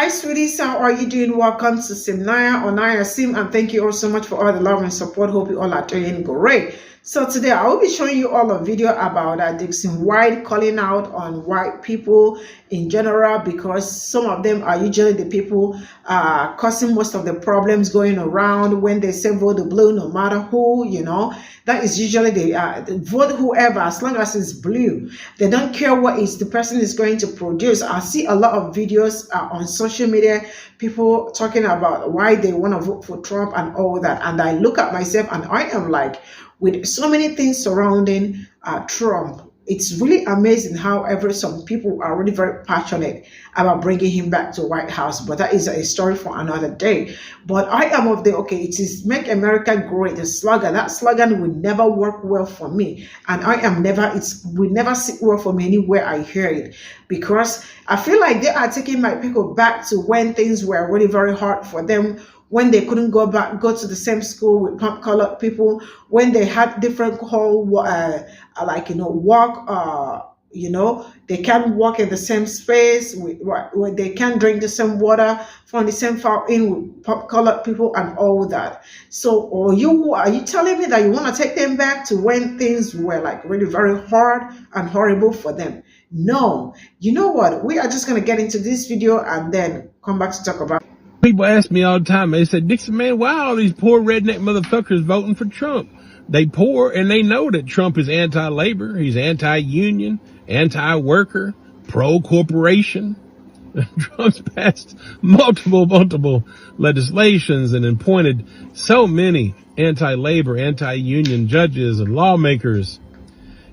Hi, sweeties. How are you doing? Welcome to Cimnanya on Naya Sim, and thank you all so much for all the love and support. Hope you all are doing great. So today I will be showing you all a video about Dixon White calling out on white people in general, because some of them are usually the people causing most of the problems going around. When they say vote the blue, no matter who, that is usually the vote whoever, as long as it's blue. They don't care what is the person is going to produce. I see a lot of videos on social media, people talking about why they want to vote for Trump and all that, and I look at myself and I am like, with so many things surrounding Trump, it's really amazing how some people are really very passionate about bringing him back to White House. But that is a story for another day. But I am of the, it is Make America Great, the slogan. That slogan will never work well for me. And it will never sit well for me anywhere I hear it. Because I feel like they are taking my people back to when things were really very hard for them, when they couldn't go to the same school with colored people, when they had different they can't walk in the same space, where they can't drink the same water from the same fountain with colored people and all that. So, are you telling me that you want to take them back to when things were like really very hard and horrible for them? No. You know what? We are just going to get into this video and then come back to talk about. People ask me all the time, they say, Dixon, man, why are all these poor redneck motherfuckers voting for Trump? They poor, and they know that Trump is anti-labor, he's anti-union, anti-worker, pro-corporation. Trump's passed multiple legislations and appointed so many anti-labor, anti-union judges and lawmakers,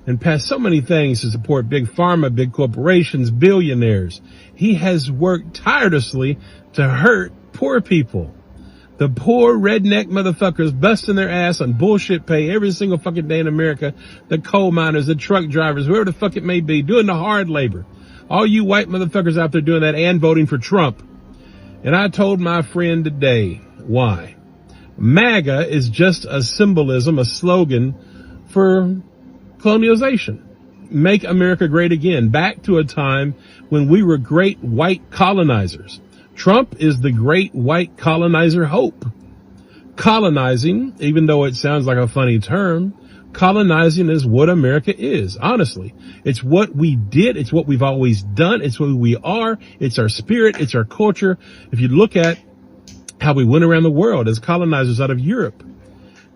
and passed so many things to support big pharma, big corporations, billionaires. He has worked tirelessly to hurt poor people. The poor redneck motherfuckers busting their ass on bullshit pay every single fucking day in America. The coal miners, the truck drivers, whoever the fuck it may be, doing the hard labor. All you white motherfuckers out there doing that and voting for Trump. And I told my friend today why. MAGA is just a symbolism, a slogan for colonialization. Make America great again. Back to a time when we were great white colonizers. Trump is the great white colonizer hope. Colonizing, even though it sounds like a funny term, colonizing is what America is, honestly. It's what we did. It's what we've always done. It's who we are. It's our spirit. It's our culture. If you look at how we went around the world as colonizers out of Europe,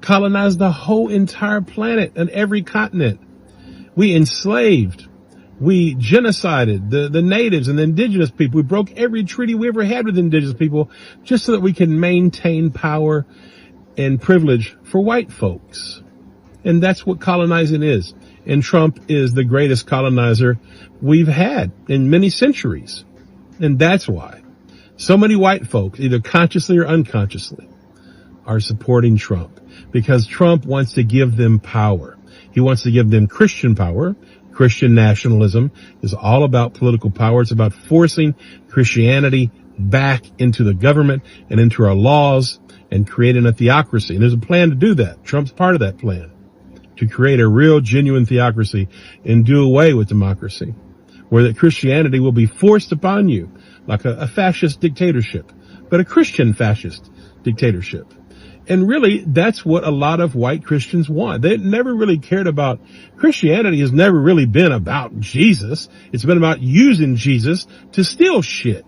colonized the whole entire planet and every continent. We enslaved. We genocided the natives and the indigenous people. We broke every treaty we ever had with indigenous people just so that we can maintain power and privilege for white folks. And that's what colonizing is. And Trump is the greatest colonizer we've had in many centuries. And that's why so many white folks, either consciously or unconsciously, are supporting Trump, because Trump wants to give them power. He wants to give them Christian power. Christian nationalism is all about political power. It's about forcing Christianity back into the government and into our laws and creating a theocracy. And there's a plan to do that. Trump's part of that plan, to create a real, genuine theocracy and do away with democracy, where that Christianity will be forced upon you like a fascist dictatorship, but a Christian fascist dictatorship. And really, that's what a lot of white Christians want. They never really cared about, Christianity has never really been about Jesus. It's been about using Jesus to steal shit.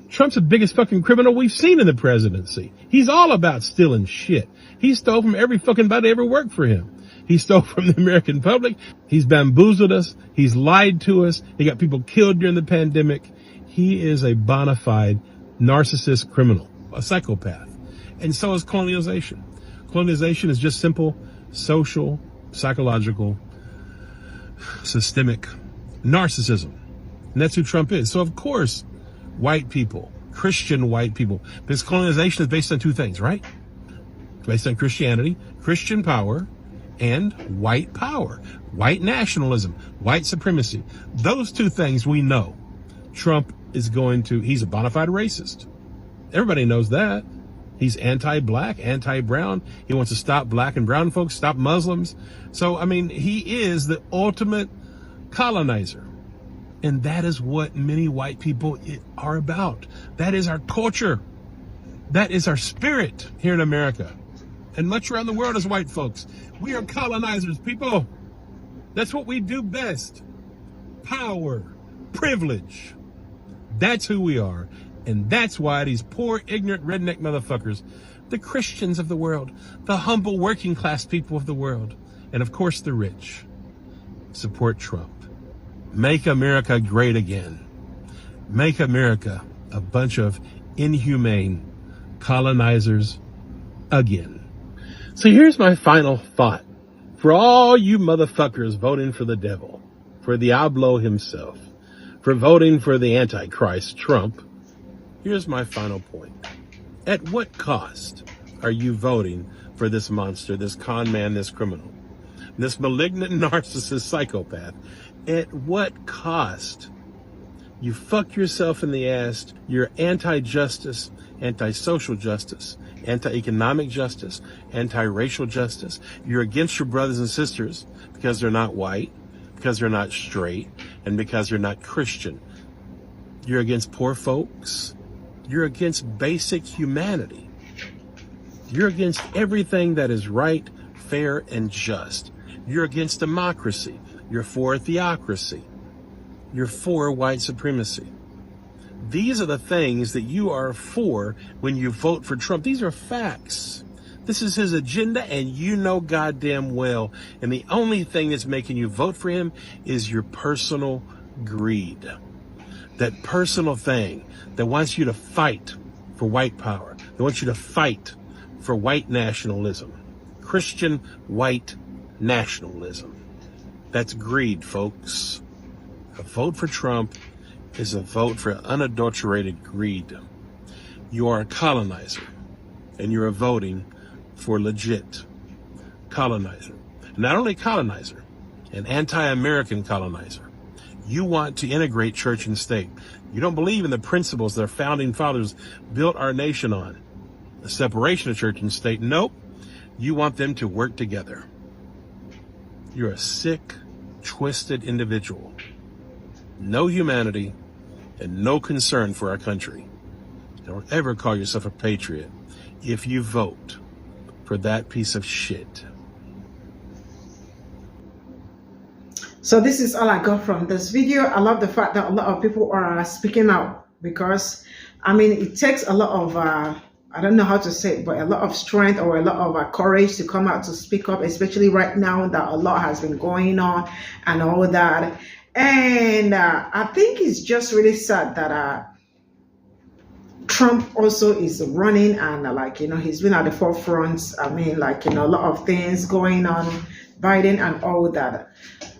Trump's the biggest fucking criminal we've seen in the presidency. He's all about stealing shit. He stole from every fucking body that ever worked for him. He stole from the American public. He's bamboozled us. He's lied to us. He got people killed during the pandemic. He is a bona fide narcissist criminal, a psychopath. And so is colonialization. Colonization is just simple social, psychological, systemic narcissism. And that's who Trump is. So of course, white people, Christian white people, this colonization is based on two things, right? It's based on Christianity, Christian power, and white power, white nationalism, white supremacy. Those two things we know. Trump is he's a bona fide racist. Everybody knows that. He's anti-black, anti-brown. He wants to stop black and brown folks, stop Muslims. So, I mean, he is the ultimate colonizer. And that is what many white people are about. That is our culture. That is our spirit here in America. And much around the world as white folks. We are colonizers, people. That's what we do best. Power, privilege. That's who we are. And that's why these poor, ignorant, redneck motherfuckers, the Christians of the world, the humble working class people of the world, and of course the rich, support Trump. Make America great again. Make America a bunch of inhumane colonizers again. So here's my final thought. For all you motherfuckers voting for the devil, for the Pe0ple himself, for voting for the Antichrist, Trump, here's my final point. At what cost are you voting for this monster, this con man, this criminal, this malignant narcissist psychopath? At what cost? You fuck yourself in the ass. You're anti-justice, anti-social justice, anti-economic justice, anti-racial justice. You're against your brothers and sisters because they're not white, because they're not straight, and because you're not Christian. You're against poor folks. You're against basic humanity. You're against everything that is right, fair, and just. You're against democracy. You're for theocracy. You're for white supremacy. These are the things that you are for when you vote for Trump. These are facts. This is his agenda, and you know goddamn well. And the only thing that's making you vote for him is your personal greed. That personal thing that wants you to fight for white power. That wants you to fight for white nationalism. Christian white nationalism. That's greed, folks. A vote for Trump is a vote for unadulterated greed. You are a colonizer, and you are voting for legit colonizer. Not only colonizer, an anti-American colonizer. You want to integrate church and state. You don't believe in the principles that our founding fathers built our nation on. The separation of church and state. Nope. You want them to work together. You're a sick, twisted individual. No humanity and no concern for our country. Don't ever call yourself a patriot if you vote for that piece of shit. So this is all I got from this video. I love the fact that a lot of people are speaking out, because I mean, it takes a lot of I don't know how to say it, but a lot of strength or a lot of courage to come out to speak up, especially right now that a lot has been going on and all that. And I think it's just really sad that Trump also is running, and he's been at the forefront. I mean, a lot of things going on, Biden and all that.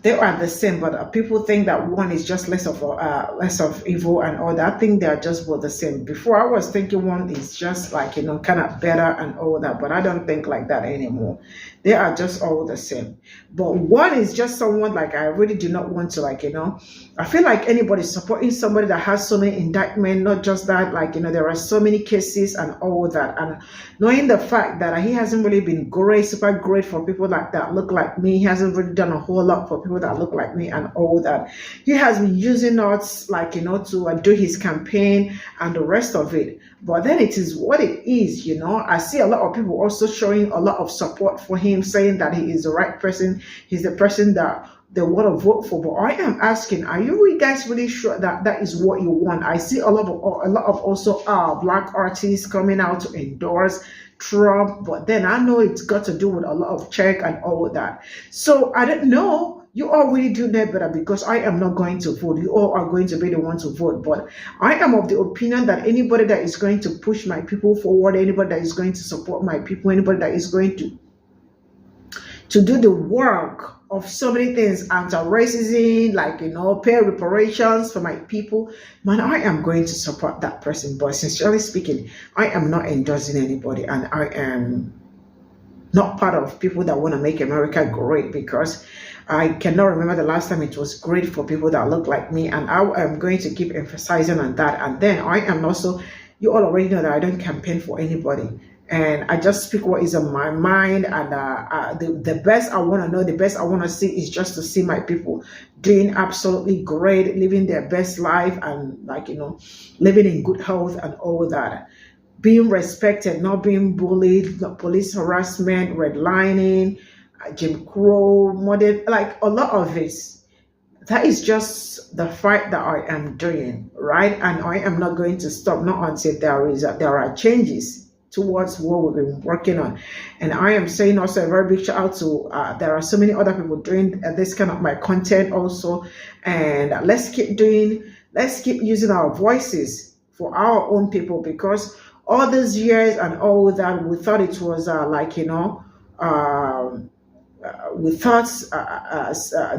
They are the same, but people think that one is just less of evil and all that. I think they are just both the same. Before, I was thinking one is just kind of better and all that, but I don't think like that anymore. They are just all the same. But one is just someone I really do not want to I feel like anybody supporting somebody that has so many indictments, not just that, there are so many cases and all that, and knowing the fact that he hasn't really been super great for people that look like me. He hasn't really done a whole lot for people that look like me and all that. He has been using us to do his campaign and the rest of it. But then it is what it is. I see a lot of people also showing a lot of support for him, saying that he is the right person. He's the person that they want to vote for. But I am asking, are you guys really sure that that is what you want? I see a lot of also black artists coming out to endorse Trump, but then I know it's got to do with a lot of check and all that. So I don't know. You all really do know better, because I am not going to vote. You all are going to be the one to vote. But I am of the opinion that anybody that is going to push my people forward, anybody that is going to support my people, anybody that is going to do the work of so many things, anti-racism, pay reparations for my people, man, I am going to support that person. But sincerely speaking, I am not endorsing anybody, and I am not part of people that want to make America great, because I cannot remember the last time it was great for people that look like me, and I am going to keep emphasizing on that. And then I am also, you all already know that I don't campaign for anybody. and I just speak what is on my mind. And the best I want to know, the best I want to see is just to see my people doing absolutely great, living their best life, and like living in good health and all that, being respected, not being bullied, not police harassment, redlining, Jim Crow, modern, like a lot of this. That is just the fight that I am doing, right? And I am not going to stop, not until there are changes towards what we've been working on. And I am saying also a very big shout out to there are so many other people doing this kind of my content also, and let's keep using our voices for our own people, because all these years and all that we thought it was we thought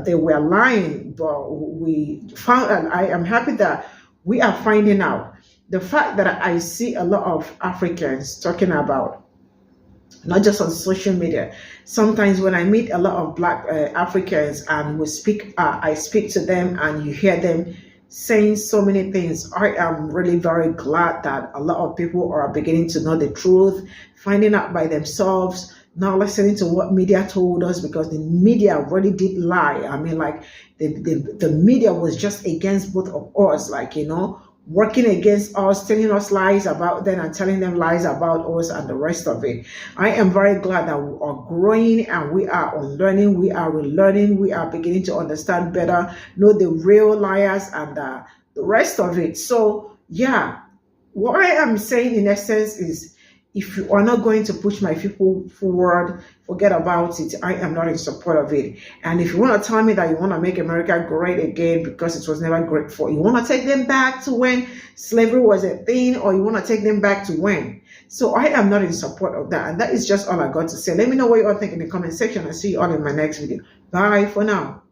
they were lying, but we found, and I am happy that we are finding out. The fact that I see a lot of Africans talking about, not just on social media. Sometimes when I meet a lot of Black Africans and I speak to them, and you hear them saying so many things. I am really very glad that a lot of people are beginning to know the truth, finding out by themselves, not listening to what media told us, because the media really did lie. I mean, like the media was just against both of us, working against us, telling us lies about them and telling them lies about us and the rest of it. I am very glad that we are growing and we are unlearning, we are relearning, we are beginning to understand better, know the real liars and the rest of it. So yeah, what I am saying in essence is, if you are not going to push my people forward, forget about it. I am not in support of it. And if you want to tell me that you want to make America great again because it was never great for you, want to take them back to when slavery was a thing, or you want to take them back to when? So I am not in support of that. And that is just all I got to say. Let me know what you all think in the comment section, and see you all in my next video. Bye for now.